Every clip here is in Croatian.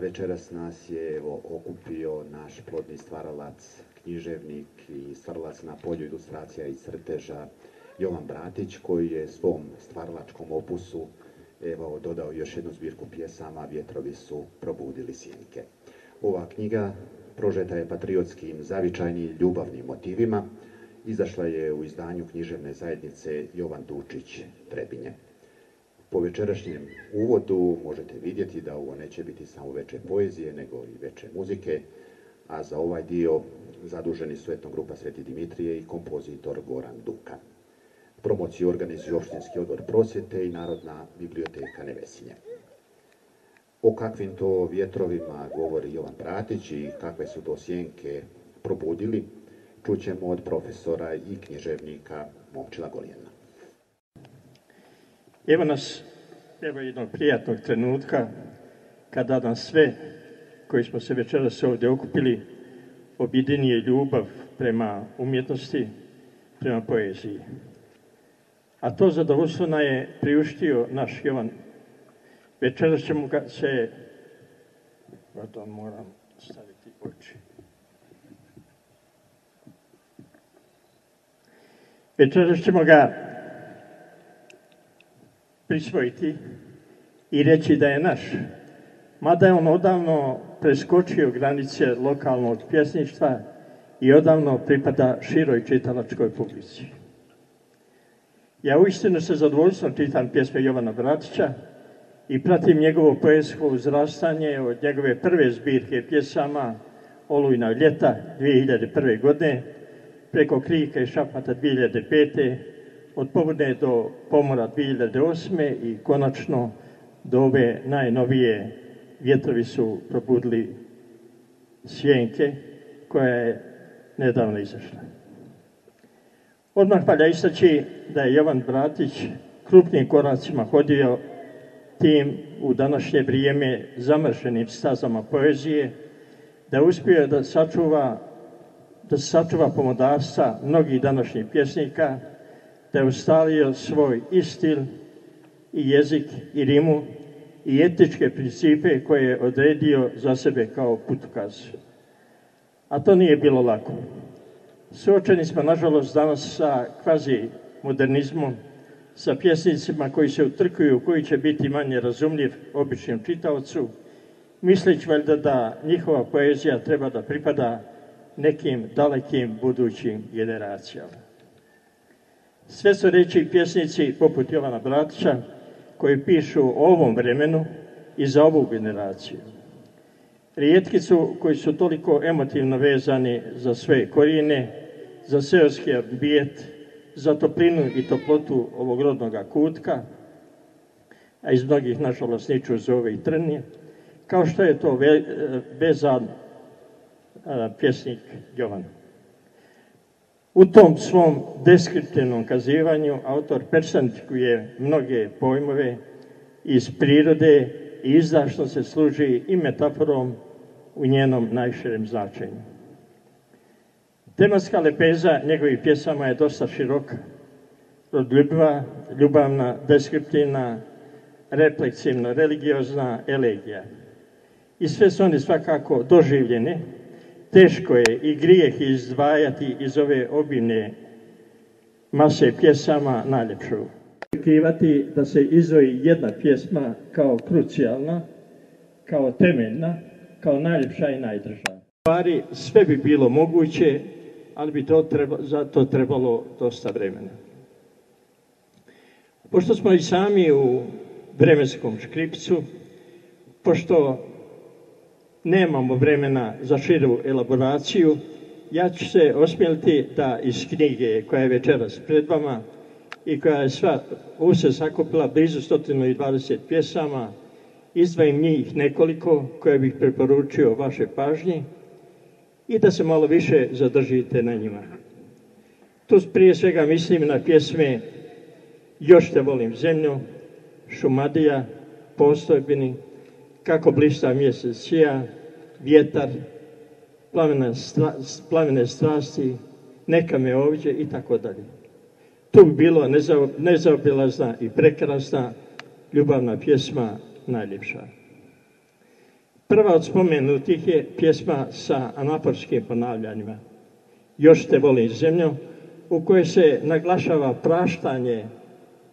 večeras nas je okupio naš plodni stvaralac, književnik i stvaralac na polju ilustracija i crteža Jovan Bratić, koji je svom stvaralačkom opusu dodao još jednu zbirku pjesama Vjetrovi su probudili sjenke. Ova knjiga prožeta je patriotskim, zavičajnim, ljubavnim motivima. Izašla je u izdanju književne zajednice Jovan Dučić Trebinje. Po večerašnjem uvodu možete vidjeti da ovo neće biti samo veče poezije, nego i veče muzike, a za ovaj dio zaduženi su etnogrupa Sveti Dimitrije i kompozitor Goran Duka. Promociju organizuje Opštinski odbor prosvjete i Narodna biblioteka Nevesinje. O kakvim to vjetrovima govori Jovan Bratić i kakve su to sjenke probudili, čućemo od profesora i književnika Momčila Golijana. Evo nas, jednog prijatnog trenutka, kada nas sve, koji smo se večeras ovdje okupili, objedinjuje ljubav prema umjetnosti, prema poeziji. A to zadovoljstvo nam je priuštio naš Jovan. Večeras ćemo ga se... Pardon, moram staviti oči. Večeras ćemo ga prisvojiti i reći da je naš. Mada je on odavno preskočio granice lokalnog pjesništva i odavno pripada široj čitalačkoj publici. Ja uistinu sa zadovoljstvom čitam pjesme Jovana Bratića i pratim njegovo poetsko uzrastanje od njegove prve zbirke pjesama Olujna ljeta 2001. godine, preko Krika i šapata 2005. od Pobune do Pomora 2008. i konačno do ove najnovije Vjetrovi su probudili sjenke, koja je nedavno izašla. Odmah valja istaći da je Jovan Bratić krupnim koracima hodio tim u današnje vrijeme zamršenim stazama poezije, da je uspio da sačuva pomodarstva mnogih današnjih pjesnika, da je ustalio svoj i stil, i jezik, i rimu, i etičke principe koje je odredio za sebe kao putokaz. A to nije bilo lako. Suočeni smo, nažalost, danas sa kvazi modernizmom, sa pjesnicima koji se utrkuju, koji će biti manje razumljiv običnom čitaocu, misleći valjda da njihova poezija treba da pripada nekim dalekim budućim generacijama. Sve su reći pjesnici poput Jovana Bratića koji pišu o ovom vremenu i za ovu generaciju. Rijetki su koji su toliko emotivno vezani za sve korijene, za seoski ambijet, za toplinu i toplotu ovog rodnoga kutka, a iz mnogih, nažalost, niču zove i trnje, kao što je to vezan pjesnik Jovan. U tom svom deskriptivnom kazivanju autor personifikuje mnoge pojmove iz prirode i izdašno se služi i metaforom u njenom najširem značenju. Tematska lepeza njegovih pjesama je dosta široka, rodoljubiva, ljubavna, deskriptivna, refleksivno, religiozna, elegija. I sve su oni svakako doživljene. Teško je i grijeh izdvajati iz ove obimne mase pjesama najljepšu. Očekivati da se izdvoji jedna pjesma kao krucijalna, kao temeljna, kao najljepša i najdrža. U stvari sve bi bilo moguće, ali bi za to trebalo dosta vremena. Pošto smo i sami u vremenskom škripcu, pošto nemamo vremena za širu elaboraciju, ja ću se osmjeliti da iz knjige koja je večeras pred vama i koja je sva u se sakupila blizu 120 pjesama, izdvojim njih nekoliko koje bih preporučio vaše pažnji i da se malo više zadržite na njima. Tu prije svega mislim na pjesme Još te volim zemlju, Šumadija, Postojbini, Kako blista mjesec sija, Vjetar, Plamene strasti, Neka me ovdje i tako dalje. Tu bi bilo nezaobilazna i prekrasna ljubavna pjesma najljepša. Prva od spomenutih je pjesma sa anaforskim ponavljanjima. Još te volim zemljo, u kojoj se naglašava praštanje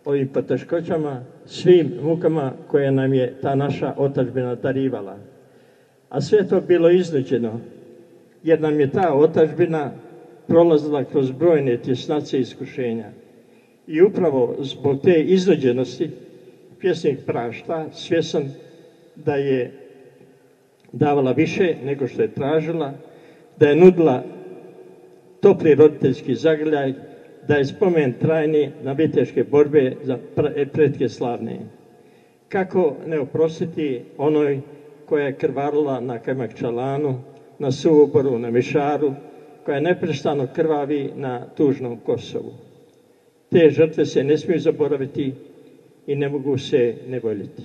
ovim poteškoćama, svim mukama koje nam je ta naša otadžbina darivala. A sve to bilo iznuđeno, jer nam je ta otadžbina prolazila kroz brojne tjesnace i iskušenja. I upravo zbog te iznuđenosti pjesnik prašta, svjesan da je davala više nego što je tražila, da je nudila topli roditeljski zagrljaj, da je spomen trajni na viteške borbe za pretke slavne. Kako ne oprostiti onoj koja je krvarila na Kajmakčalanu, na Suvoboru, na Mišaru, koja neprestano krvavi na tužnom Kosovu. Te žrtve se ne smiju zaboraviti i ne mogu se ne voljeti.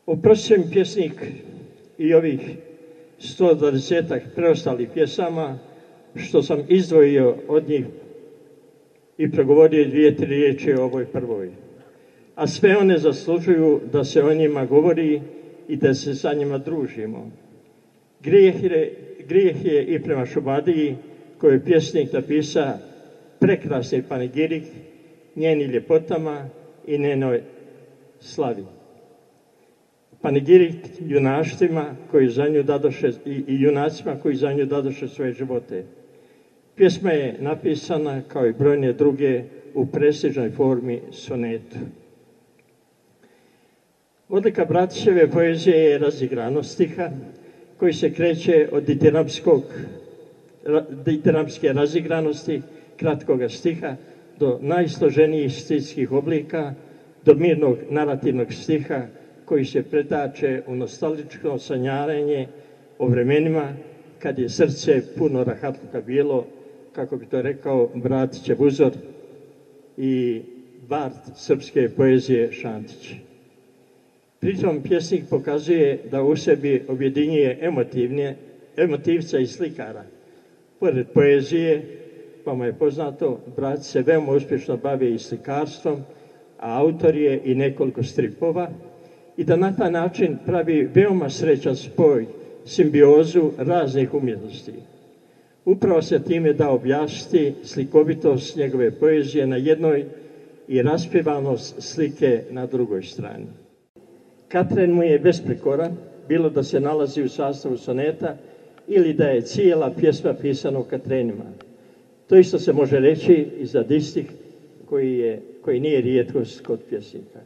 Oprostim pjesnik i ovih 120-ak preostalih pjesama, što sam izdvojio od njih i progovorio 2-3 riječi o ovoj prvoj. A sve one zaslužuju da se o njima govori i da se sa njima družimo. Grijeh je i prema Šumadiji, koju je pjesnik napisao prekrasni panegirik njeni ljepotama i njenoj slavi. Panegirik junaštvima koji za nju dadoše i junacima koji za nju dadoše svoje živote. Pjesma je napisana kao i brojne druge u prestižnoj formi sonetu. Odlika Bratićeve poezije je razigranost stiha koji se kreće od diteramske razigranosti, kratkoga stiha, do najsloženijih stilskih oblika, do mirnog narativnog stiha koji se pretače u nostalgičko sanjarenje o vremenima kad je srce puno rahatluka bilo, kako bi to rekao Bratićev uzor i bard srpske poezije Šantić. Pritom pjesnik pokazuje da u sebi objedinjuje emotivca i slikara. Pored poezije, pa mu je poznato, Bratić se veoma uspješno bavi i slikarstvom, a autor je i nekoliko stripova, i da na taj način pravi veoma srećan spoj, simbiozu raznih umjetnosti. Upravo se time da objasniti slikovitost njegove poezije na jednoj i raspivanost slike na drugoj strani. Katren mu je besprekoran, bilo da se nalazi u sastavu soneta ili da je cijela pjesma pisana u Katrenima. To isto se može reći i za distih koji nije rijetkost kod pjesnika.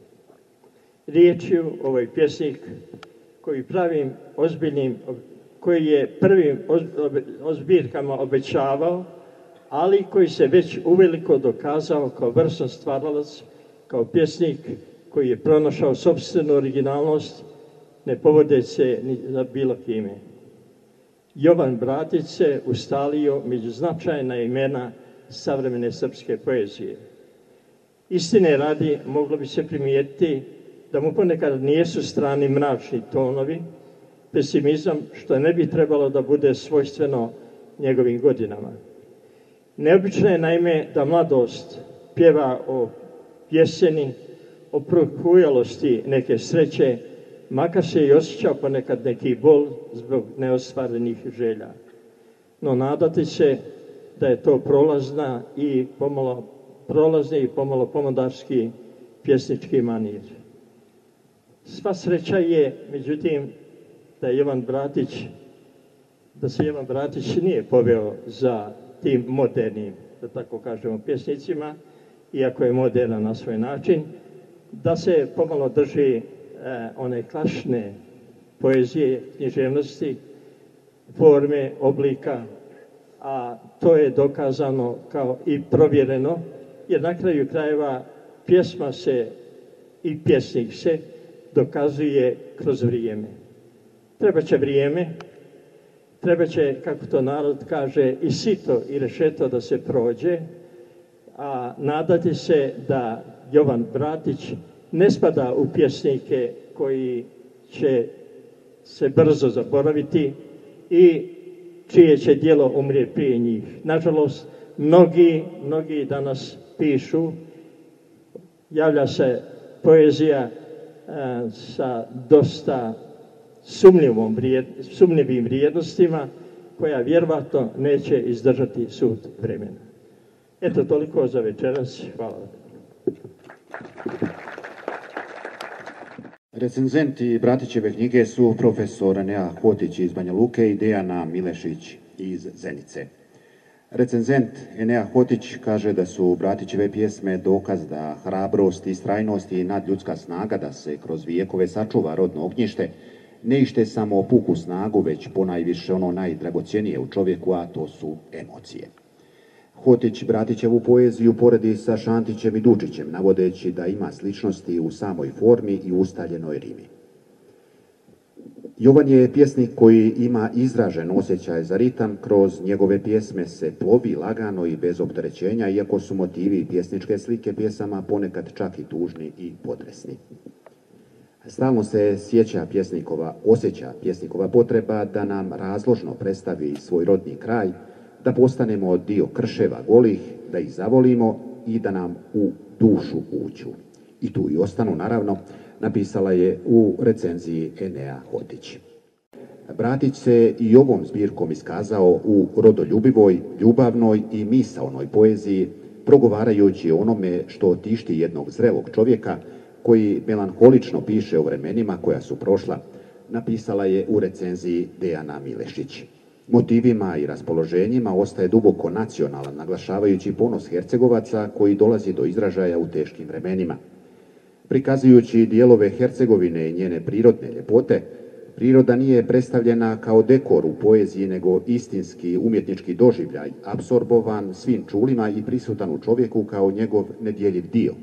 Riječju ovaj pjesnik koji je prvim zbirkama obećavao, ali koji se već uveliko dokazao kao vrsan stvaralac, kao pjesnik koji je pronašao sopstvenu originalnost, ne povodeći se ni za bilo kime. Jovan Bratić se ustalio među značajna imena savremene srpske poezije. Istine radi, moglo bi se primijetiti da mu ponekad nijesu strani mračni tonovi, pesimizam, što ne bi trebalo da bude svojstveno njegovim godinama. Neobično je naime da mladost pjeva o jeseni, o prohujalosti neke sreće, makar se i osjeća ponekad neki bol zbog neostvarenih želja. No nadati se da je to prolazni i pomalo pomodarski pjesnički manir. Sva sreća je, međutim, da se Jovan Bratić nije poveo za tim modernim, da tako kažemo, pjesnicima, iako je moderan na svoj način, da se pomalo drži one klasične poezije, književnosti, forme, oblika, a to je dokazano kao i provjereno, jer na kraju krajeva pjesma se i pjesnik se dokazuje kroz vrijeme. Trebaće vrijeme, trebaće, kako to narod kaže, i sito i rešeto da se prođe, a nadati se da Jovan Bratić ne spada u pjesnike koji će se brzo zaboraviti i čije će djelo umrijeti prije njih. Nažalost, mnogi danas pišu, javlja se poezija sa dosta sumnjivim vrijednostima koja vjerovatno neće izdržati sud vremena. Eto, toliko za večeras. Hvala. Recenzenti Bratićeve knjige su profesor Enea Hotić iz Banja Luke i Dejana Milešić iz Zenice. Recenzent Enea Hotić kaže da su Bratićeve pjesme dokaz da hrabrost, istrajnost i nadljudska snaga da se kroz vijekove sačuva rodno ognjište ne ište samo puku snagu, već ponajviše ono najdragocjenije u čovjeku, a to su emocije. Hotić Bratićevu poeziju poredi sa Šantićem i Dučićem, navodeći da ima sličnosti u samoj formi i ustaljenoj rimi. Jovan je pjesnik koji ima izražen osjećaj za ritam, kroz njegove pjesme se plovi lagano i bez opterećenja, iako su motivi i pjesničke slike pjesama ponekad čak i tužni i potresni. Stalno se osjeća pjesnikova potreba da nam razložno predstavi svoj rodni kraj, da postanemo dio krševa golih, da ih zavolimo i da nam u dušu uđu. I tu i ostanu, naravno, napisala je u recenziji Enea Hotić. Bratić se i ovom zbirkom iskazao u rodoljubivoj, ljubavnoj i misaonoj poeziji, progovarajući o onome što tišti jednog zrelog čovjeka koji melanholično piše o vremenima koja su prošla, napisala je u recenziji Dejana Milešić. Motivima i raspoloženjima ostaje duboko nacionalan, naglašavajući ponos Hercegovaca koji dolazi do izražaja u teškim vremenima. Prikazujući dijelove Hercegovine i njene prirodne ljepote, priroda nije predstavljena kao dekor u poeziji, nego istinski umjetnički doživljaj, apsorbovan svim čulima i prisutan u čovjeku kao njegov nedjeljiv dio.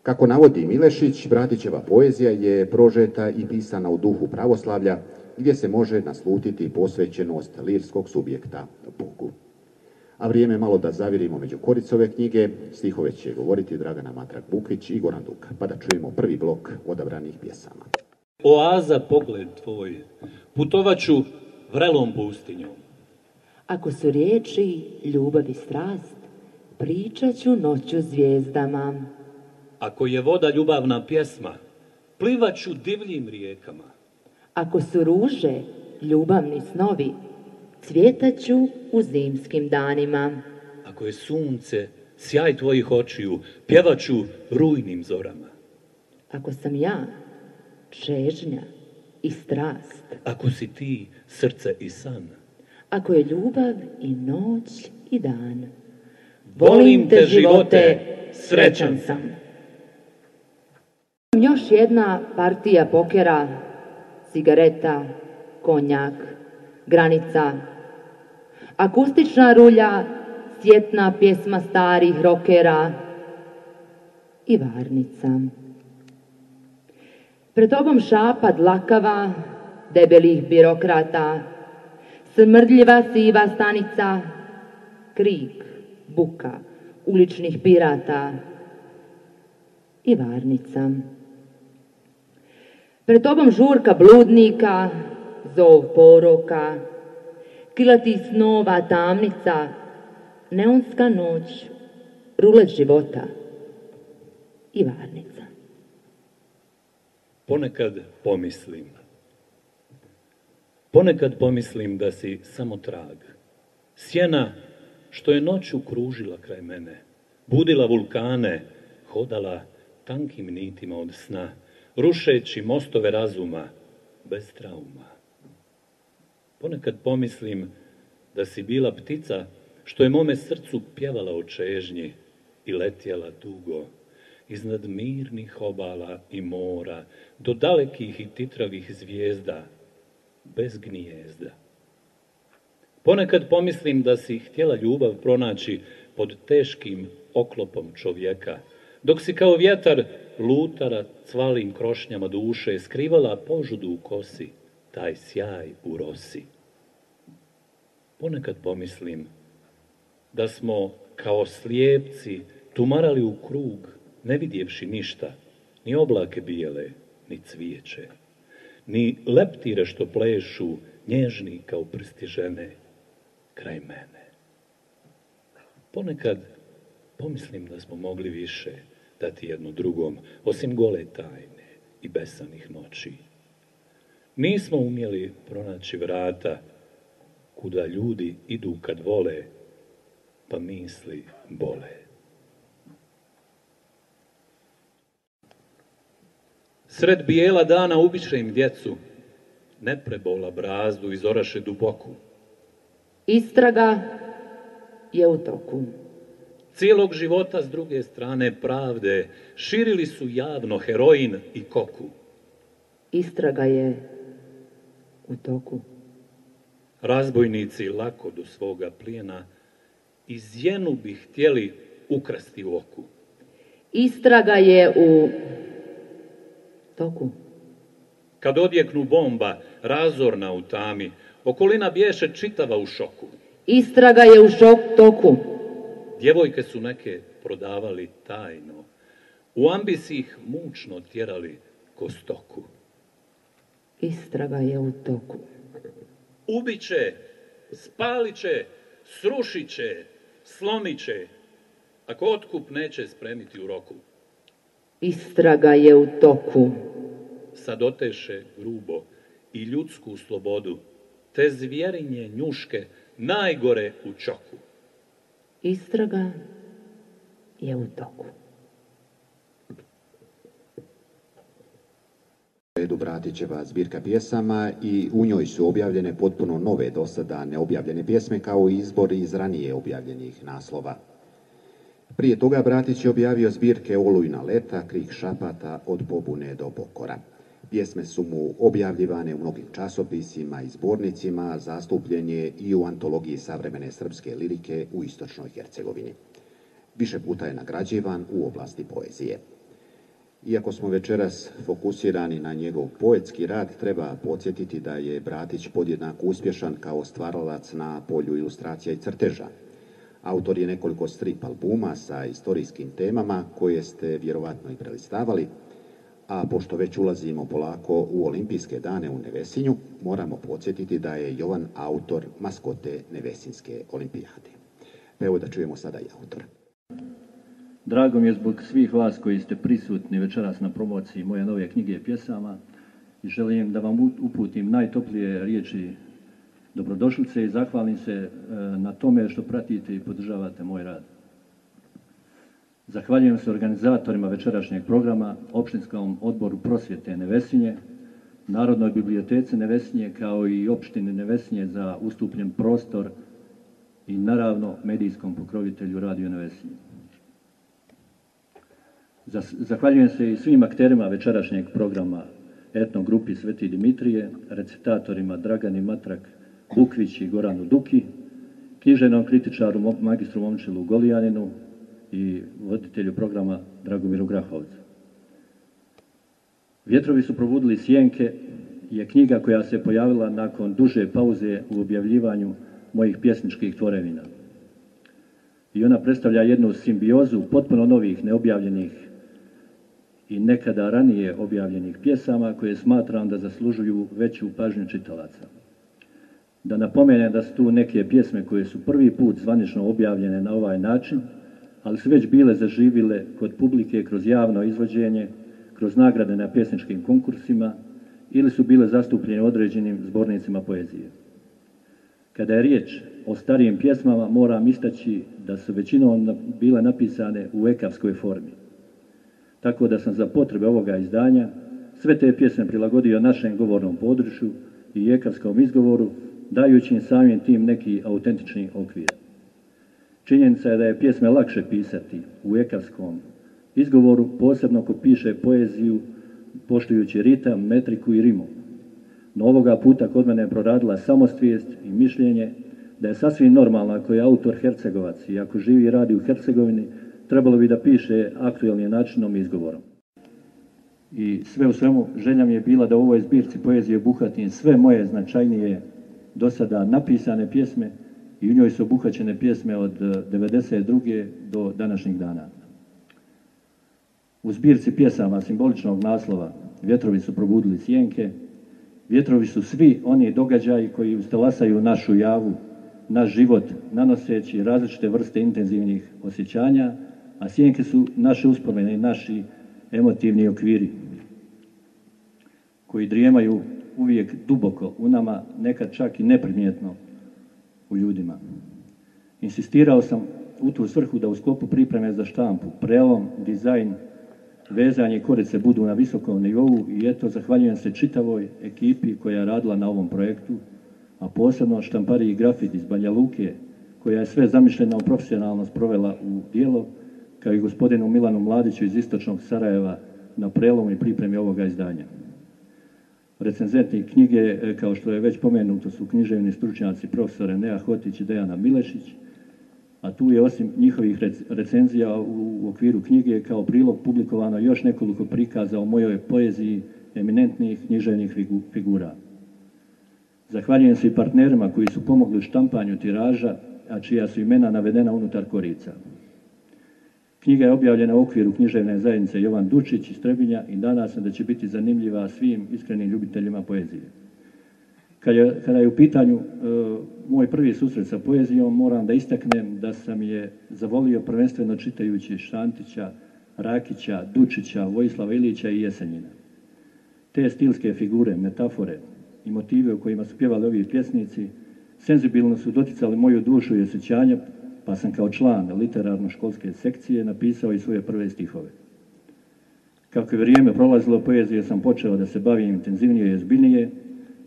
Kako navodi Milešić, Bratićeva poezija je prožeta i pisana u duhu pravoslavlja, gdje se može naslutiti posvećenost lirskog subjekta Bogu. A vrijeme malo da zavirimo među koricove knjige, stihove će govoriti Dragana Matrak-Bukvić i Goran Duka, pa da čujemo prvi blok odabranih pjesama. Oaza pogled tvoj, putovaću vrelom pustinjom. Ako su riječi ljubav i strast, pričat ću noću zvijezdama. Ako je voda ljubavna pjesma, plivaću divljim rijekama. Ako su ruže ljubavni snovi, cvjetaću u zimskim danima. Ako je sunce sjaj tvojih očiju, pjevaću rujnim zorama. Ako sam ja čežnja i strast, Ako si ti srce i san, ako je ljubav i noć i dan, volim te živote, srećan sam. Još jedna partija pokera, cigareta, konjak, granica, akustična rulja, sjetna pjesma starih rokera i varnica. Pred tobom šapa dlakava, debelih birokrata, smrdljiva siva stanica, krik, buka, uličnih pirata i varnica. Pred tobom žurka bludnika, zov poroka, kilati snova tamnica, neonska noć, rulet života i varnica. Ponekad pomislim da si samo trag. Sjena što je noću kružila kraj mene, budila vulkane, hodala tankim nitima od sna, rušeći mostove razuma bez trauma. Ponekad pomislim da si bila ptica što je mome srcu pjevala o čežnji i letjela dugo iznad mirnih obala i mora do dalekih i titravih zvijezda bez gnijezda. Ponekad pomislim da si htjela ljubav pronaći pod teškim oklopom čovjeka, dok si kao vjetar lutala cvalim krošnjama duše, skrivala požudu u kosi, taj sjaj u rosi. Ponekad pomislim da smo kao slijepci tumarali u krug, ne vidjevši ništa, ni oblake bijele, ni cvijeće, ni leptire što plešu, nježni kao prsti žene, kraj mene. Ponekad pomislim da smo mogli više dati jedno drugom, osim gole tajne i besanih noći. Nismo umjeli pronaći vrata kuda ljudi idu kad vole, pa misli bole. Sred bijela dana ubiše im djecu, ne prebola brazdu iz oraše duboku. Istraga je u toku. Cijelog života s druge strane pravde širili su javno heroin i koku. Istraga je u toku. Razbojnici lako do svoga plijena iz jenu bi htjeli ukrasti u oku. Istraga je u toku. Kad odjeknu bomba, razorna u tami, okolina bješe čitava u šoku. Istraga je u toku. Djevojke su neke prodavali tajno, u ambisi ih mučno tjerali ko stoku. Istraga je u toku. Ubiće, spaliće, srušiće, slomiće, ako otkup neće spremiti u roku. Istraga je u toku. Sad oteše grubo i ljudsku slobodu, te zvjerinje njuške najgore u čoku. Istraga je u toku. Redu Bratićeva zbirka pjesama i u njoj su objavljene potpuno nove do sada neobjavljene pjesme kao i izbor iz ranije objavljenih naslova. Prije toga Bratić je objavio zbirke Olujna leta, Krik šapata, Od pobune do pokora. Pjesme su mu objavljivane u mnogim časopisima i zbornicima, zastupljen je i u antologiji savremene srpske lirike u Istočnoj Hercegovini. Više puta je nagrađivan u oblasti poezije. Iako smo večeras fokusirani na njegov poetski rad, treba podsjetiti da je Bratić podjednako uspješan kao stvaralac na polju ilustracija i crteža. Autor je nekoliko strip albuma sa istorijskim temama koje ste vjerovatno i prelistavali, a pošto već ulazimo polako u olimpijske dane u Nevesinju, moramo podsjetiti da je Jovan autor maskote Nevesinjske olimpijade. Evo da čujemo sada i autora. Drago mi je zbog svih vas koji ste prisutni večeras na promociji moje nove knjige pjesama i želim da vam uputim najtoplije riječi dobrodošlice i zahvalim se na tome što pratite i podržavate moj rad. Zahvaljujem se organizatorima večerašnjeg programa, Opštinskom odboru prosvjete Nevesinje, Narodnoj biblioteci Nevesinje kao i opštini Nevesinje za ustupljen prostor i naravno medijskom pokrovitelju Radio Nevesinje. Zahvaljujem se i svim akterima večerašnjeg programa, etnogrupi Sveti Dimitrije, recitatorima Dragani Matrak, Bukvić i Goranu Duki, književnom kritičaru magistru Momčilu Golijaninu i voditelju programa Dragomiru Grahovcu. Vjetrovi su probudili sjenke je knjiga koja se pojavila nakon duže pauze u objavljivanju mojih pjesničkih tvorevina. I ona predstavlja jednu simbiozu potpuno novih, neobjavljenih i nekada ranije objavljenih pjesama koje smatram da zaslužuju veću pažnju čitalaca. Da napomenem da su tu neke pjesme koje su prvi put zvanično objavljene na ovaj način, ali su već bile zaživile kod publike kroz javno izvođenje, kroz nagrade na pjesničkim konkursima ili su bile zastupljene određenim zbornicima poezije. Kada je riječ o starijim pjesmama, moram istaći da su većinom bile napisane u ekavskoj formi. Tako da sam za potrebe ovoga izdanja sve te pjesme prilagodio našem govornom području i ekavskom izgovoru, dajući im samim tim neki autentični okvir. Činjenica je da je pjesme lakše pisati u ekavskom izgovoru, posebno ko piše poeziju poštujući ritam, metriku i rimu. No ovoga puta kod mene je proradila samosvijest i mišljenje da je sasvim normalno ako je autor Hercegovac i ako živi i radi u Hercegovini, trebalo bi da piše aktualnim načinom i izgovorom. I sve u svemu želja mi je bila da u ovoj zbirci poezije obuhvatim sve moje značajnije do sada napisane pjesme i u njoj su obuhvaćene pjesme od 1992. do današnjih dana. U zbirci pjesama simboličnog naslova Vjetrovi su probudili sjenke, vjetrovi su svi oni događaji koji ustalasaju našu javu, naš život, nanoseći različite vrste intenzivnih osjećanja, a sjenke su naše uspomene i naši emotivni okviri koji drijemaju uvijek duboko u nama, nekad čak i neprimjetno u ljudima. Insistirao sam u tu svrhu da u sklopu pripreme za štampu, prelom, dizajn, vezanje i korice budu na visokom nivou i eto, zahvaljujem se čitavoj ekipi koja je radila na ovom projektu, a posebno štampariji Grafit iz Banja Luke, koja je sve zamišljeno profesionalno sprovela u djelo, kao i gospodinu Milanu Mladiću iz istočnog Sarajeva na prelomu i pripremi ovoga izdanja. Recenzenti knjige, kao što je već pomenuto, su književni stručnjaci profesore Nea Hotić i Dejana Milešić, a tu je osim njihovih recenzija u okviru knjige kao prilog publikovano još nekoliko prikaza o mojoj poeziji eminentnih književnih figura. Zahvaljujem se i partnerima koji su pomogli u štampanju tiraža, a čija su imena navedena unutar korica. Knjiga je objavljena u okviru književne zajednice Jovan Dučić iz Trebinja i nadam se da će biti zanimljiva svim iskrenim ljubiteljima poezije. Kada je u pitanju moj prvi susret sa poezijom, moram da istaknem da sam je zavolio prvenstveno čitajući Šantića, Rakića, Dučića, Vojislava Ilića i Jesenjina. Te stilske figure, metafore i motive u kojima su pjevali ovi pjesnici senzibilno su doticali moju dušu i osjećanja, pa sam kao član literarno-školske sekcije napisao i svoje prve stihove. Kako je vrijeme prolazilo, poezije sam počeo da se bavim intenzivnije i ozbiljnije,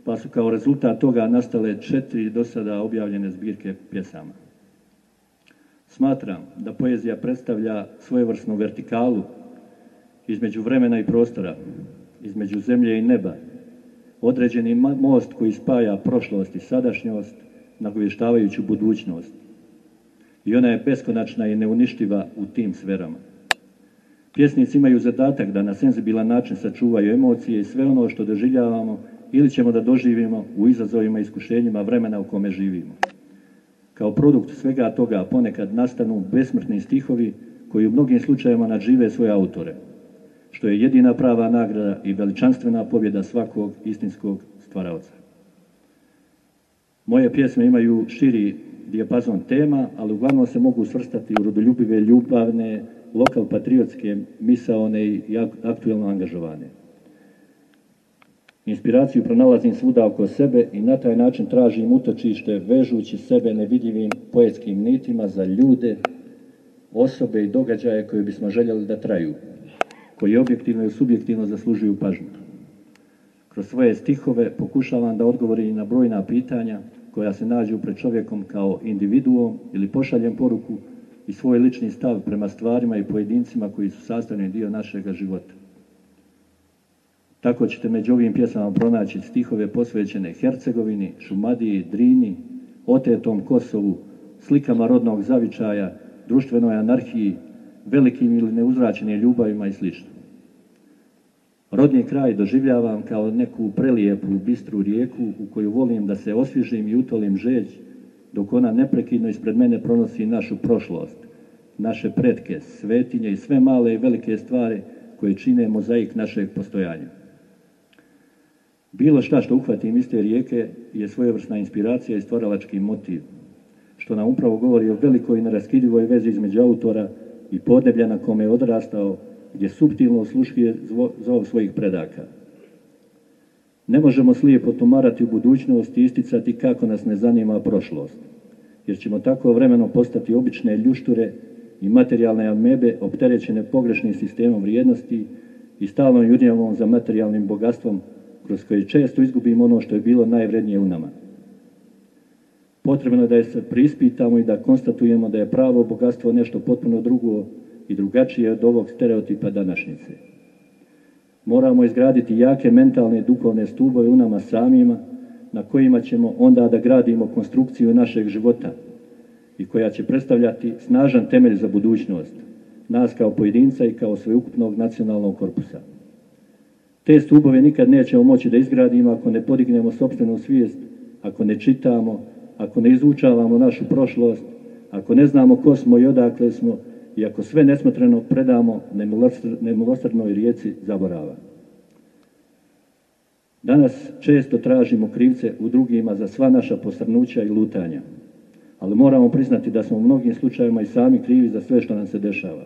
pa su kao rezultat toga nastale 4 do sada objavljene zbirke pjesama. Smatram da poezija predstavlja svojevrsnu vertikalu između vremena i prostora, između zemlje i neba, određeni most koji spaja prošlost i sadašnjost, nagovještavajući budućnost. I ona je beskonačna i neuništiva u tim sferama. Pjesnici imaju zadatak da na senzibilan način sačuvaju emocije i sve ono što doživljavamo ili ćemo da doživimo u izazovima i iskušenjima vremena u kome živimo. Kao produkt svega toga ponekad nastanu besmrtni stihovi koji u mnogim slučajevima nadžive svoje autore, što je jedina prava nagrada i veličanstvena pobjeda svakog istinskog stvaraoca. Moje pjesme imaju širi dijapazon tema, ali uglavnom se mogu svrstati u rodoljubive, ljubavne, lokal-patriotske, misaone i aktuelno angažovane. Inspiraciju pronalazim svuda oko sebe i na taj način tražim utočište vežući sebe nevidljivim poetskim nitima za ljude, osobe i događaje koje bismo željeli da traju, koji objektivno i subjektivno zaslužuju pažnju. Kroz svoje stihove pokušavam da odgovorim na brojna pitanja koja se nađu pred čovjekom kao individuom ili pošaljem poruku i svoj lični stav prema stvarima i pojedincima koji su sastavni dio našega života. Tako ćete među ovim pjesama pronaći stihove posvećene Hercegovini, Šumadiji, Drini, otetom Kosovu, slikama rodnog zavičaja, društvenoj anarhiji, velikim ili neuzvraćenim ljubavima i sl. Rodni kraj doživljavam kao neku prelijepu, bistru rijeku u koju volim da se osvježim i utolim žeđ, dok ona neprekidno ispred mene pronosi našu prošlost, naše pretke, svetinje i sve male i velike stvari koje čine mozaik našeg postojanja. Bilo šta što uhvatim iz te rijeke je svojevrsna inspiracija i stvaralački motiv, što nam upravo govori o velikoj i neraskidivoj vezi između autora i podneblja na kome je odrastao, gdje suptilno osluškuje zov svojih predaka. Ne možemo slijepo tumarati u budućnost i isticati kako nas ne zanima prošlost, jer ćemo tako vremeno postati obične ljušture i materijalne amebe opterećene pogrešnim sistemom vrijednosti i stalnom jurnjavom za materijalnim bogatstvom, kroz koje često izgubimo ono što je bilo najvrednije u nama. Potrebno je da se preispitamo i da konstatujemo da je pravo bogatstvo nešto potpuno drugo i drugačije od ovog stereotipa današnjice. Moramo izgraditi jake mentalne i duhovne stubove u nama samima, na kojima ćemo onda da gradimo konstrukciju našeg života i koja će predstavljati snažan temelj za budućnost, nas kao pojedinca i kao sveukupnog nacionalnog korpusa. Te stubove nikad nećemo moći da izgradimo ako ne podignemo sopstvenu svijest, ako ne čitamo, ako ne izučavamo našu prošlost, ako ne znamo ko smo i odakle smo i ako sve nesmotreno predamo nemilosrdnoj rijeci zaborava. Danas često tražimo krivce u drugima za sva naša posrnuća i lutanja, ali moramo priznati da smo u mnogim slučajevima i sami krivi za sve što nam se dešava.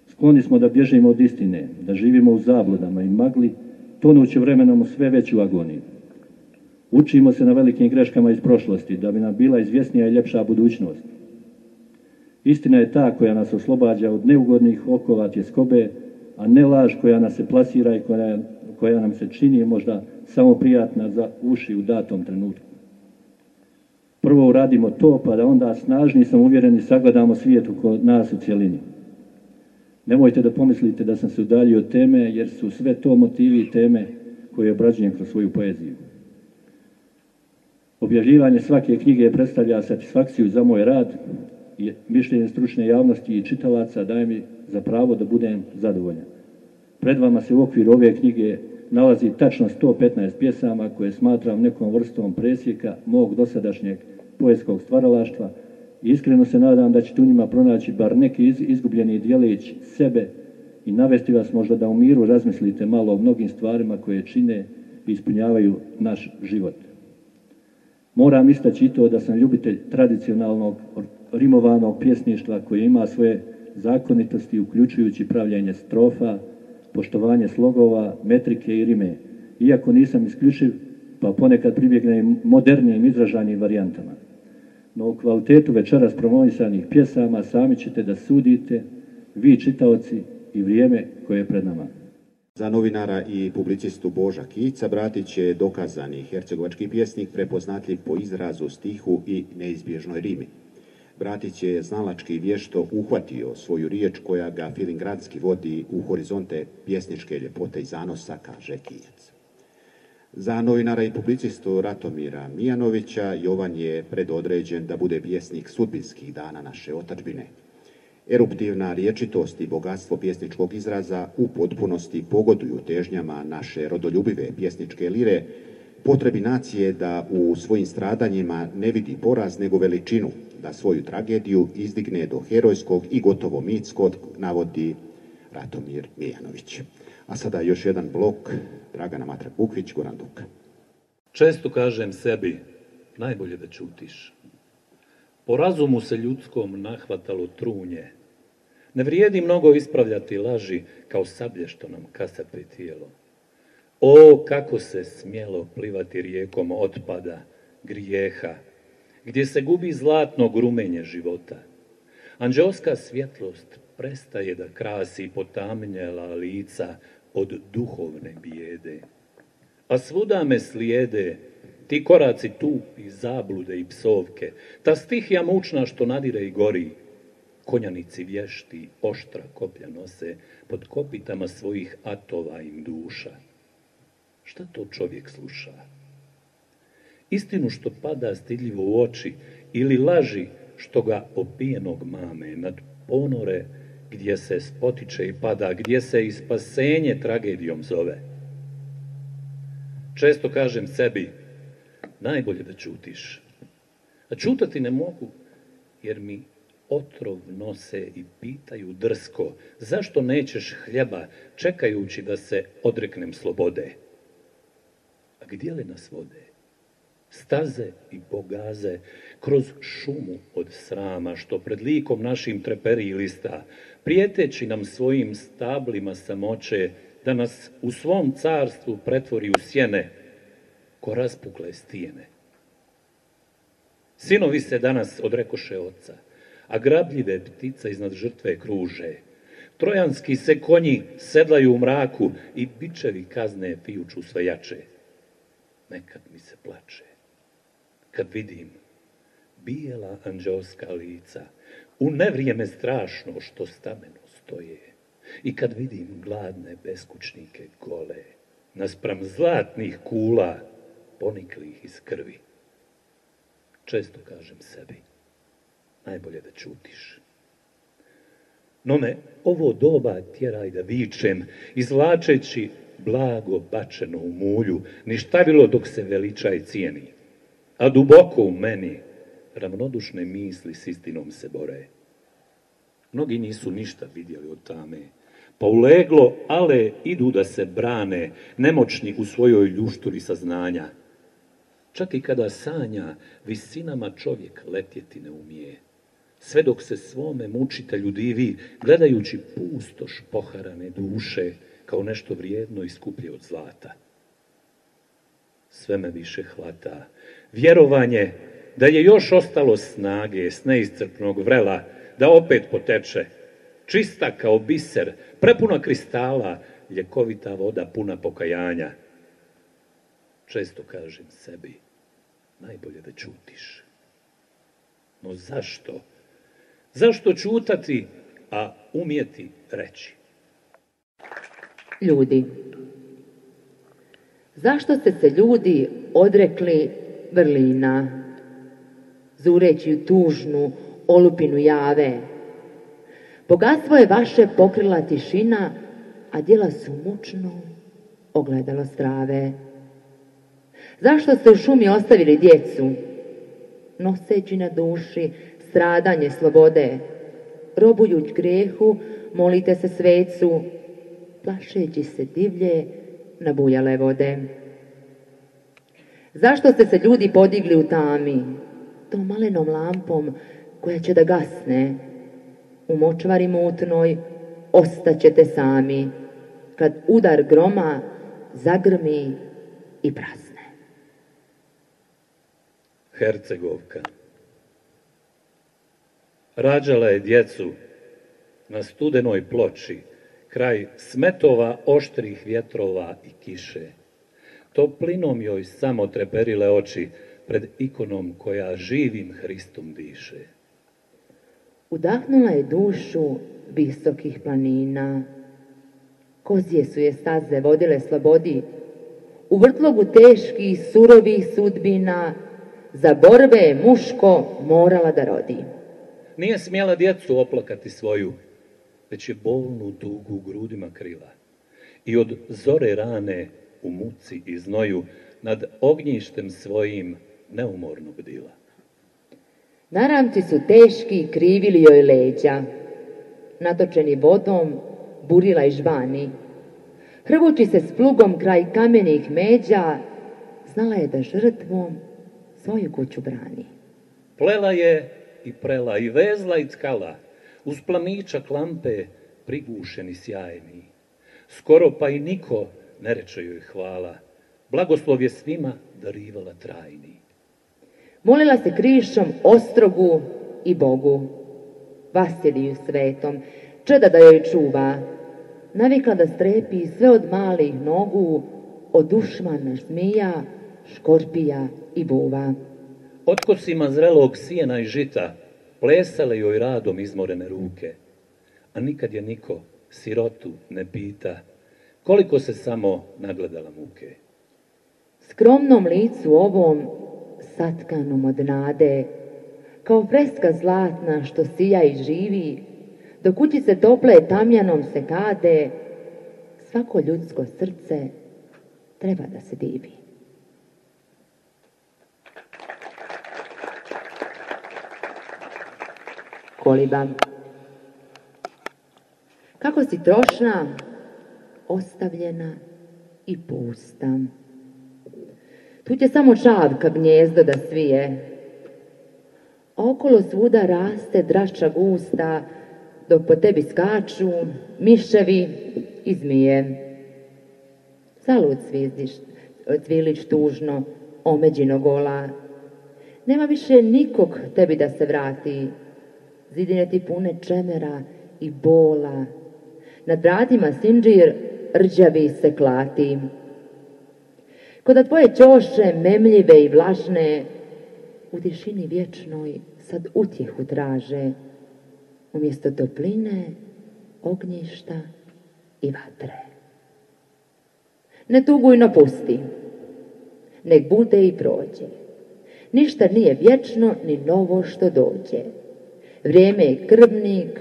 Skloni smo da bježimo od istine, da živimo u zabludama i magli tonući vremenom u sve veću agoniju. Učimo se na velikim greškama iz prošlosti, da bi nam bila izvjesnija i ljepša budućnost. Istina je ta koja nas oslobađa od neugodnih okova tjeskobe, a ne laž koja nas se plasira i koja nam se čini možda samo prijatna za uši u datom trenutku. Prvo uradimo to, pa da onda snažni sam uvjereni sagledamo svijet oko nas u cjelini. Nemojte da pomislite da sam se udaljio od teme, jer su sve to motivi i teme koje obrađujem kroz svoju poeziju. Objavljivanje svake knjige predstavlja satisfakciju za moj rad i mišljenje stručne javnosti i čitalaca daje mi za pravo da budem zadovoljan. Pred vama se u okviru ove knjige nalazi tačno 115 pjesama koje smatram nekom vrstom presjeka mog dosadašnjeg poetskog stvaralaštva i iskreno se nadam da ćete u njima pronaći bar neki izgubljeni dijelić sebe i navesti vas možda da u miru razmislite malo o mnogim stvarima koje čine i ispunjavaju naš život. Moram istaći i to da sam ljubitelj tradicionalnog rimovanog pjesništva koje ima svoje zakonitosti, uključujući pravljenje strofa, poštovanje slogova, metrike i rime, iako nisam isključiv, pa ponekad pribjegnem modernijim izražajnim varijantama. No u kvalitetu večeras promovisanih pjesama sami ćete da sudite, vi čitaoci i vrijeme koje je pred nama. Za novinara i publicistu Boža Kica Bratić je dokazani hercegovački pjesnik prepoznatljiv po izrazu, stihu i neizbježnoj rimi. Bratić je znalački vješto uhvatio svoju riječ koja ga filingradski vodi u horizonte pjesničke ljepote i zanosa, kaže Kijac. Za novinara i publicistu Ratomira Mijanovića Jovan je predodređen da bude pjesnik sudbinskih dana naše otadžbine. Eruptivna rječitost i bogatstvo pjesničkog izraza u potpunosti pogoduju težnjama naše rodoljubive pjesničke lire, potrebi nacije da u svojim stradanjima ne vidi poraz nego veličinu, da svoju tragediju izdigne do herojskog i gotovo mitskog, navodi Ratomir Mijanović. A sada još jedan blok, Dragana Matrak-Bukvić, Goran Duka. Često kažem sebi, najbolje da ćutiš. Po razumu se ljudskom nahvatalo trunje. Ne vrijedi mnogo ispravljati laži kao sablje što nam kasape tijelo. O, kako se smjelo plivati rijekom otpada, grijeha, gdje se gubi zlatno grumenje života. Anđeoska svjetlost prestaje da krasi potamnjela lica od duhovne bijede. A svuda me slijede ti koraci tupi, zablude i psovke, ta stihija mučna što nadire i gori. Konjanici vješti oštra koplja nose, pod kopitama svojih atova im duša. Šta to čovjek sluša? Istinu što pada stidljivo u oči ili laži što ga opijenog mame nad ponore gdje se spotiče i pada, gdje se i spasenje tragedijom zove. Često kažem sebi, najbolje da ćutiš. A ćutati ne mogu, jer mi otrov nose i pitaju drsko, zašto nećeš hljeba, čekajući da se odreknem slobode. A gdje li nas vode? Staze i pogaze kroz šumu od srama, što pred likom našim treperi i lista, prijeteći nam svojim stablima samoće, da nas u svom carstvu pretvori u sjene, ko raspukle stijene. Sinovi se danas odrekoše oca, a grabljive ptice iznad žrtve kruže. Trojanski se konji sedlaju u mraku i bičevi kazne pijuču sve jače. Nekad mi se plače, kad vidim bijela anđeoska lica, u nevrijeme strašno što stameno stoje, i kad vidim gladne beskućnike gole, naspram zlatnih kula poniklih iz krvi. Često kažem sebi, najbolje da ćutiš. No me ovo doba tjeraj da vičem, izvlačeći blago bačeno u mulju, ništavilo dok se veliča i cijeni. A duboko u meni ravnodušne misli s istinom se bore. Mnogi nisu ništa vidjeli od tame, pa uleglo, ale idu da se brane, nemoćni u svojoj ljušturi saznanja. Čak i kada sanja, visinama čovjek letjeti ne umije. Sve dok se svome mučitelju divi, gledajući pustoš poharane duše, kao nešto vrijedno i skuplje od zlata. Sve me više hvata vjerovanje da je još ostalo snage s neiscrpnog vrela da opet poteče, čista kao biser, prepuna kristala, ljekovita voda puna pokajanja. Često kažem sebi, najbolje da ćutiš. No zašto? Zašto ćutati, a umjeti reći? Ljudi. Zašto ste se ljudi odrekli vrlina, zureći u tužnu olupinu jave? Bogatstvo je vaše pokrila tišina, a djela su mučno ogledalo strave. Zašto ste u šumi ostavili djecu, noseći na duši stradanje slobode? Robujuć grijehu, molite se svecu, plašeći se divlje nabujale vode. Zašto ste se ljudi podigli u tami, tom malenom lampom koja će da gasne? U močvari mutnoj ostaćete sami, kad udar groma zagrmi i prasne. Hercegovka. Rađala je djecu na studenoj ploči, kraj smetova oštrih vjetrova i kiše. Toplinom joj samo treperile oči pred ikonom koja živim Hristom diše. Udahnula je dušu visokih planina, kozije su je staze vodile slobodi, u vrtlogu teških surovih sudbina, za borbe je muško morala da rodi. Nije smjela djecu oplakati svoju, već je bolnu tugu u grudima krila i od zore rane u muci i znoju nad ognjištem svojim neumorno bdila. Naramci su teški krivili joj leđa, natočeni vodom burila i žbani. Hrvući se s plugom kraj kamenih međa, znala je da žrtvom svoju kuću brani. Plela je i prela i vezla i tkala, uz plamiča klampe prigušeni sjajni. Skoro pa i niko ne reče joj hvala, blagoslov je svima darivala trajni. Molila se krišom ostrogu i Bogu, Vasiliju svetom, čeda da joj čuva. Navikla da strepi sve od malih nogu, od dušmana zmija, škorpija i buva. Od kosima zrelog sijena i žita plesale joj radom izmorene ruke, a nikad je niko sirotu ne pita koliko se samo nagledala muke. Skromnom licu ovom, satkanom od nade, kao freska zlatna što sija i živi, do kućice tople tamjanom se kade, svako ljudsko srce treba da se divi. Koliba. Kako si trošna, ostavljena i pusta. Tu će samo čavka gnjezdo da svije. Okolo svuda raste drača gusta, dok po tebi skaču miševi i zmije. Zalud cvilić tužno, omeđino gola. Nema više nikog tebi da se vrati. Zidine ti pune čemera i bola. Nad vratima sinđir rđavi se klati. Koda tvoje ćoše memljive i vlažne u tišini vječnoj sad utjehu traže, umjesto topline, ognjišta i vatre. Ne tuguj, no pusti, nek bude i prođe. Ništa nije vječno ni novo što dođe. Vrijeme je krvnik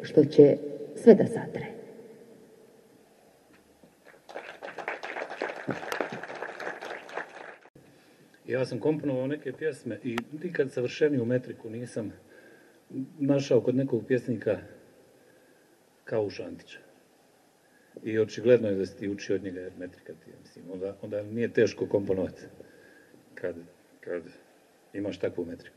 što će sve da satre. Ja sam komponovao neke pjesme i nikad savršeniju metriku nisam našao kod nekog pjesnika kao u Šantića. I očigledno je da si ti učio od njega metrika ti, mislim, onda nije teško komponovati kad imaš takvu metriku.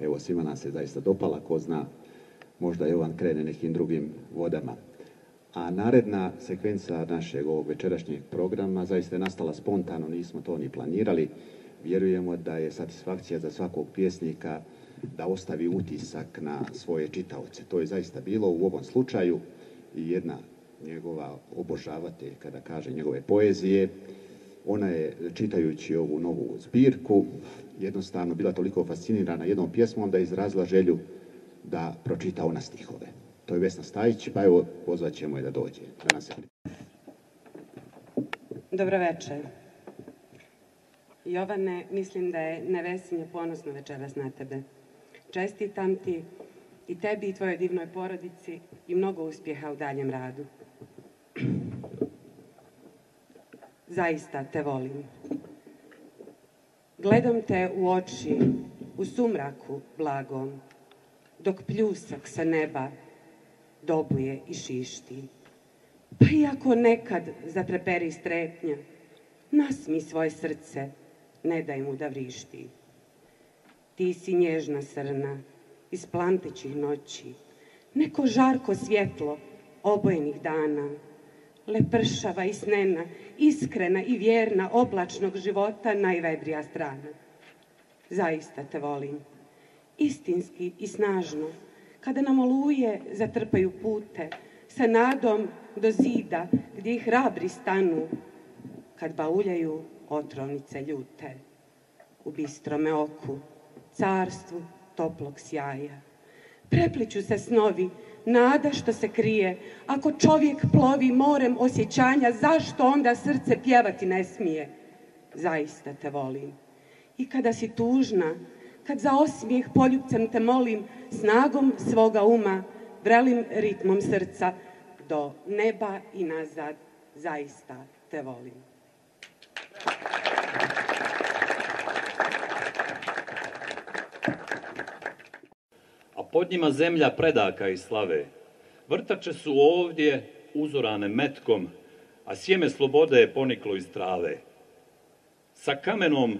Evo, svima nam se zaista dopala, ko zna, možda Jovan krene nekim drugim vodama. A naredna sekvenca našeg ovog večerašnjeg programa zaista je nastala spontano, nismo to ni planirali. Vjerujemo da je satisfakcija za svakog pjesnika da ostavi utisak na svoje čitaoce. To je zaista bilo u ovom slučaju i jedna njegova obožavatelj, kada kaže njegove poezije. Ona je, čitajući ovu novu zbirku, jednostavno bila toliko fascinirana jednom pjesmom da je izrazila želju da pročita ona stihove. To je Vesna Stajić, pa evo pozvat ćemo je da dođe. Dobro večer. Jovane, mislim da je Nevesinje ponosno večeras na tebe. Čestitam ti i tebi i tvojoj divnoj porodici i mnogo uspjeha u daljem radu. Zaista te volim. Gledam te u oči, u sumraku blagom, dok pljusak sa neba dobuje i šišti. Pa iako nekad zatreperi strepnja, nasmi svoje srce, ne daj mu da vrišti. Ti si nježna srna iz plantećih noći, neko žarko svjetlo obojenih dana, lepršava i snena, iskrena i vjerna oblačnog života najvedrija strana. Zaista te volim, istinski i snažno, kada nam oluje zatrpaju pute, sa nadom do zida gdje ih hrabri stanu, kad bauljaju otrovnice ljute. U bistrome oku, carstvu toplog sjaja, prepliću se snovi, nada što se krije. Ako čovjek plovi morem osjećanja, zašto onda srce pjevati ne smije? Zaista te volim. I kada si tužna, kad za osmijeh poljubcem te molim, snagom svoga uma, vrelim ritmom srca, do neba i nazad, zaista te volim. A pod njima zemlja predaka i slave. Vrtače su ovdje uzorane metkom, a sjeme slobode je poniklo iz trave. Sa kamenom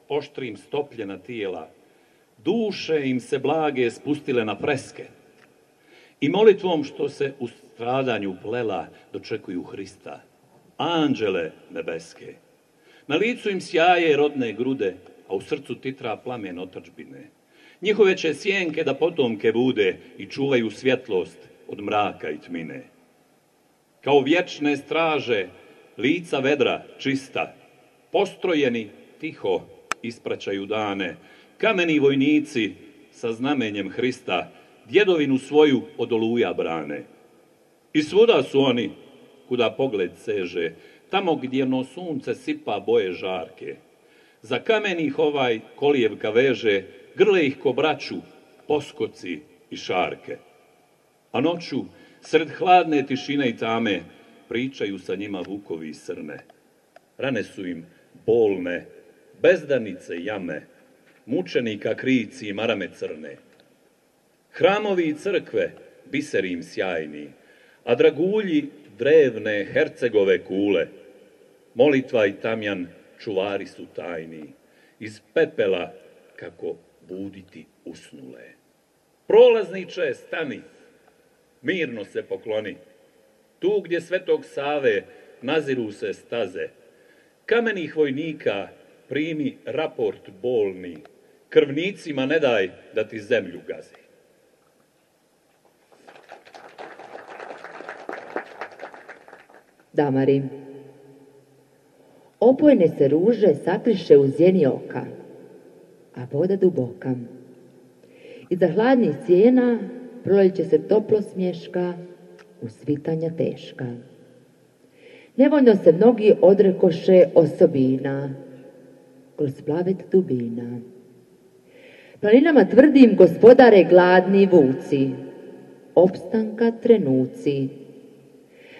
oštrim stopljena tijela, duše im se blage spustile na freske i molitvom što se u stradanju plela dočekuju Hrista, anđele nebeske. Na licu im sjaje rodne grude, a u srcu titra plamen otadžbine. Njihove će sjenke da potomke bude i čuvaju svjetlost od mraka i tmine. Kao vječne straže, lica vedra čista, postrojeni tiho ispraćaju dane, kameni vojnici sa znamenjem Hrista djedovinu svoju od oluja brane. I svuda su oni, kuda pogled seže, tamo gdje no sunce sipa boje žarke. Za kamenih ovaj kolijevka veže, grle ih ko braću, poskoci i šarke. A noću, sred hladne tišine i tame, pričaju sa njima vukovi i srne. Rane su im bolne, bezdanice jame, mučenika krici i marame crne. Hramovi i crkve, biseri im sjajni, a dragulji drevne Hercegove kule. Molitva i tamjan čuvari su tajni, iz pepela kako buditi usnule. Prolazniče, stani, mirno se pokloni. Tu gdje Svetog Save naziru se staze, kamenih vojnika primi raport bolni, krvnicima ne daj da ti zemlju gazi. Damari. Opojne se ruže sakriše u zjeni oka, a voda duboka. Iza hladnih cijena proljeće se toplo smješka, u svitanja teška. Nevoljno se mnogi odrekoše osobina, kroz plavet dubina. Planinama tvrdim gospodare gladni vuci, opstanka trenuci.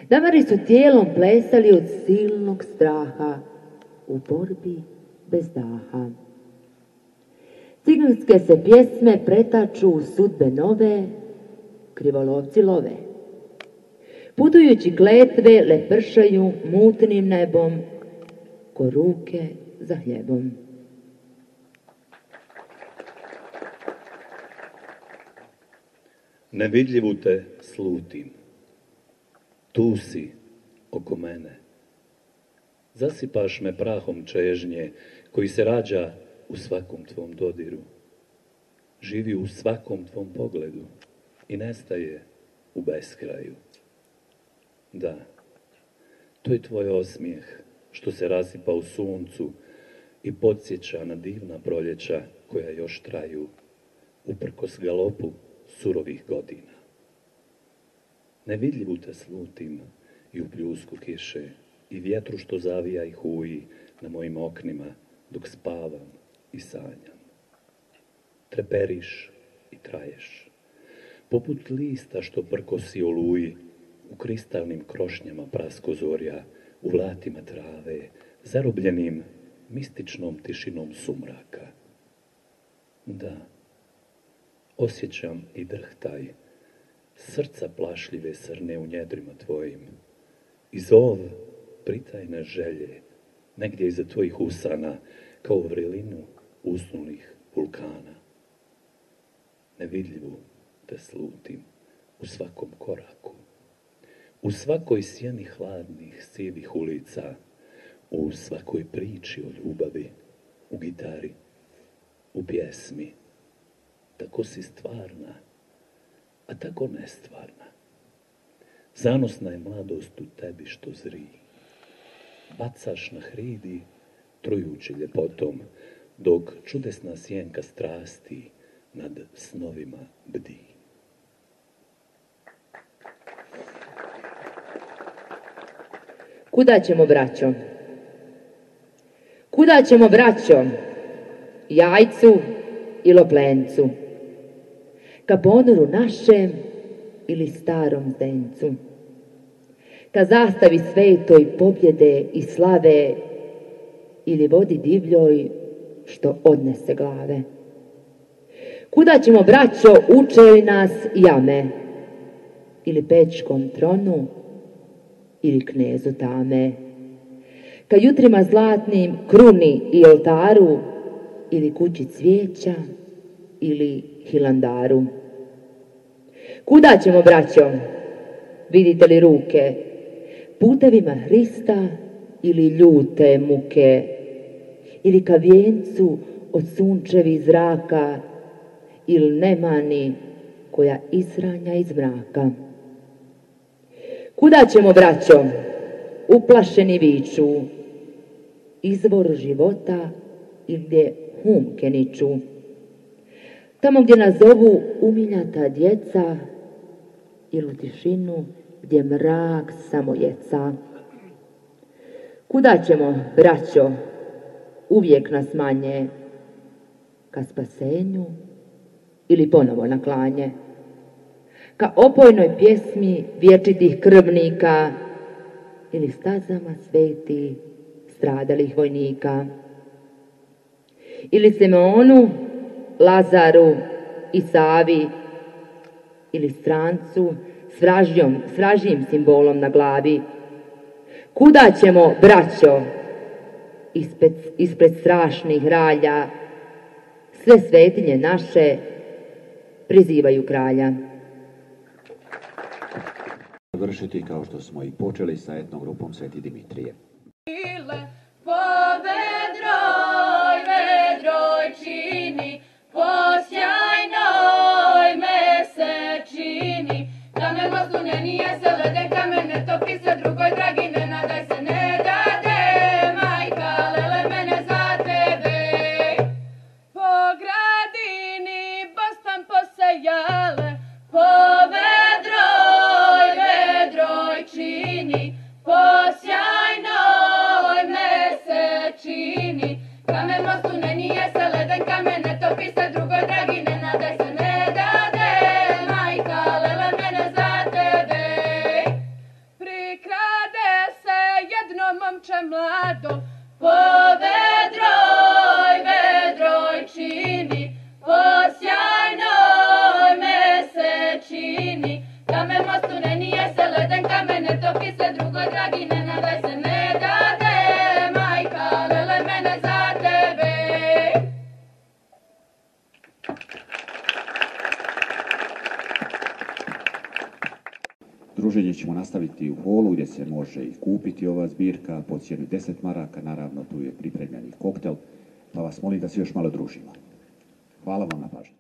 Damari su tijelom plesali od silnog straha, u borbi bez daha. Ciganske se pjesme pretaču u sudbe nove, krivolovci love. Putujući kletve lepršaju mutnim nebom, ko ruke za hljebom. Nevidljivu te slutim. Tu si oko mene. Zasipaš me prahom čežnje koji se rađa u svakom tvom dodiru. Živi u svakom tvom pogledu i nestaje u beskraju. Da, to je tvoj osmijeh što se rasipa u suncu i podsjeća na divna proljeća koja još traju uprkos galopu surovih godina. Nevidljivu te slutim i u pljusku kiše i vjetru što zavija i huji na mojim oknima dok spavam i sanjam. Treperiš i traješ, poput lista što prkosi oluji u kristalnim krošnjama praskozorja, u vlatima trave, zarobljenim mističnom tišinom sumraka. Da, osjećam i drhtaj srca plašljive srne u njedrima tvojim i zov pritajne želje negdje iza tvojih usana kao vrelinu usnulih vulkana. Nevidljivu te slutim u svakom koraku, u svakoj sjeni hladnih sivih ulica, u svakoj priči o ljubavi, u gitari, u pjesmi. Tako si stvarna, a tako nestvarna. Zanosna je mladost u tebi što zri. Bacaš na hridi, trujući ljepotom, dok čudesna sjenka strasti nad snovima bdi. Kuda ćemo, braćo? Kuda ćemo, braćo? Jajcu i Loplencu? Ka ponoru našem ili starom Zdencu? Ka zastavi svetoj pobjede i slave ili vodi divljoj što odnese glave? Kuda ćemo, braćo, uče li nas jame ili pečkom tronu ili knezu tame? Ka jutrima zlatnim kruni i oltaru ili kući cvijeća ili hilandaru? Kuda ćemo, braćo, vidite li ruke, putevima Hrista ili ljute muke, ili ka vijencu od sunčevih zraka ili nemani koja izranja iz mraka? Kuda ćemo, braćo, uplašeni viču, izvor života i gdje humke niču? Tamo gdje nas zovu umiljata djeca ili u tišinu gdje mrak samo jeca? Kuda ćemo, braćo, uvijek nas manje, ka spasenju ili ponovo na klanje? Ka opojnoj pjesmi vječitih krvnika ili stazama sveti stradalih vojnika? Ili Simeonu, Lazaru i Savi ili strancu s vražjim simbolom na glavi? Kuda ćemo, braćo, ispred strašnih ralja? Sve svetinje naše prizivaju kralja. Završiti kao što smo i počeli sa etnogrupom Sveti Dimitrije. Po vedroj čini, po sjajnoj mesečini, da me mostunje nije se lede kamene, topi se drugoj dragi, ne nadaj se, ne dade, majka, lele mene za tebe. Po gradini bostan posejale, po vedroj čini, po sjajnoj mesečini, kamen mostu ne nije se leden kamen, ne topi se drugoj dragi, ne nadaj se, ne dade, majka, lele mene za tebe. Prikrade druženje ćemo nastaviti u holu gdje se može i kupiti ova zbirka po cijeni 10 maraka, naravno tu je pripremljeni koktel, pa vas molim da se još malo družimo. Hvala vam na pažnji.